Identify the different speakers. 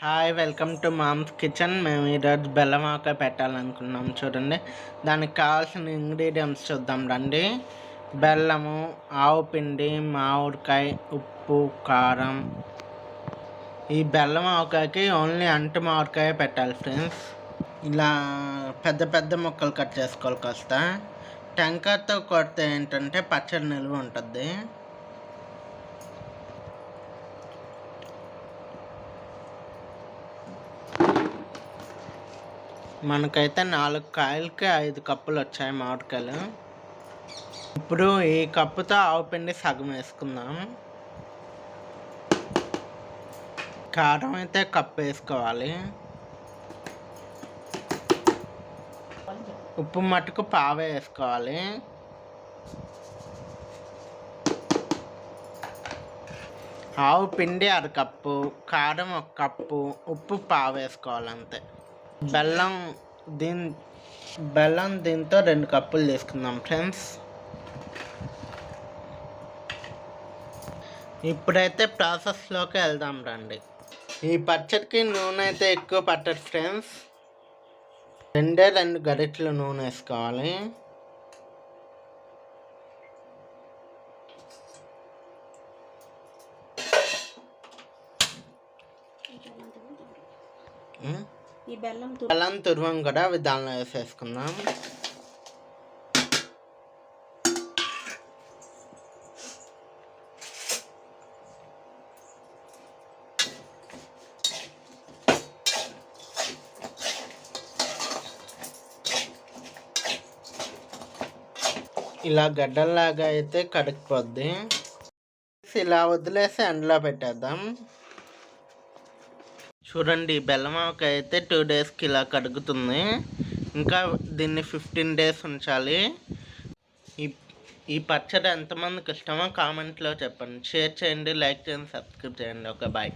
Speaker 1: Hi welcome to mom's kitchen. మేము ఈరోజు బెల్లం ఆవకాయ పెట్టాలనుకున్నాం. చూడండి, దానికి కావాల్సిన ఇంగ్రీడియంట్స్ చూద్దాం రండి. బెల్లము, ఆవు పిండి, మామిడికాయ, ఉప్పు, కారం. ఈ బెల్లం ఆవకాయకి ఓన్లీ అంటు మామిడికాయ పెట్టాలి ఫ్రెండ్స్. ఇలా పెద్ద పెద్ద ముక్కలు కట్ చేసుకోవాలి. కాస్త టెంకాయతో కొడితే ఏంటంటే పచ్చడి నిల్వ ఉంటుంది. మనకైతే 4 కాయలకి 5 కప్పులు వచ్చాయి మామిడికాయలు. ఇప్పుడు ఈ కప్పుతో ఆవు పిండి సగం వేసుకుందాం. కారం అయితే కప్పు వేసుకోవాలి. ఉప్పు మట్టుకు పావే వేసుకోవాలి. ఆవు పిండి 1/2 కప్పు, కారం 1 కప్పు, ఉప్పు పావు వేసుకోవాలి అంతే. బెల్లం దీంతో 2 కప్పులు తీసుకుందాం ఫ్రెండ్స్. ఇప్పుడైతే ప్రాసెస్లోకి వెళ్దాం రండి. ఈ పచ్చడికి నూనె అయితే ఎక్కువ పట్టదు ఫ్రెండ్స్. 2 గరిటెలు నూనె వేసుకోవాలి. ఈ బెల్లం తురువం కూడా దానిలో వేసేసుకుందాం. ఇలా గడ్డల్లాగా అయితే కడిగిపోద్ది. ఇలా వదిలేసి ఎండలో పెట్టేద్దాం. చూడండి, బెల్లం ఆవకాయ అయితే 2 డేస్కి ఇలా కడుగుతుంది. ఇంకా దీన్ని 15 డేస్ ఉంచాలి. ఈ పచ్చడి ఎంతమందికి ఇష్టమో కామెంట్లో చెప్పండి. షేర్ చేయండి, లైక్ చేయండి, సబ్స్క్రైబ్ చేయండి. Okay, bye.